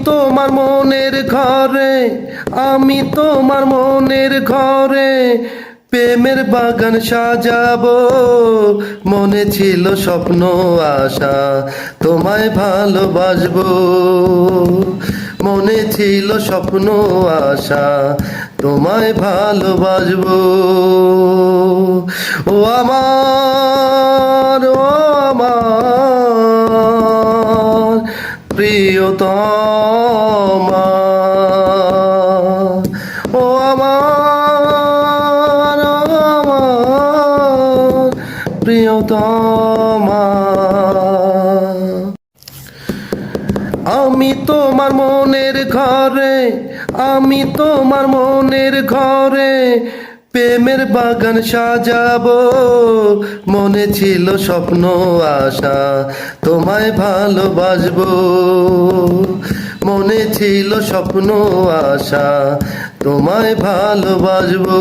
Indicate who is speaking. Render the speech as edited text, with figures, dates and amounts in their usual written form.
Speaker 1: তোমার মনের ঘরে, আমি তোমার মনের ঘরে প্রেমের বাগান সাজাবো। মনে ছিল স্বপ্ন আশা তোমায় ভালোবাসবো। মনে ছিল স্বপ্ন আশা তোমায় ভালোবাসবো। ও আমার, ও আমার প্রিয়তমা, ও আমার, ও আমার প্রিয়তমা। আমি তোমার মনের ঘরে, আমি তোমার মনের ঘরে প্রেমের বাগান সাজাবো। মনে ছিল স্বপ্ন আশা তোমায় ভালোবাসবো। মনে ছিল স্বপ্ন আশা তোমায় ভালোবাসবো।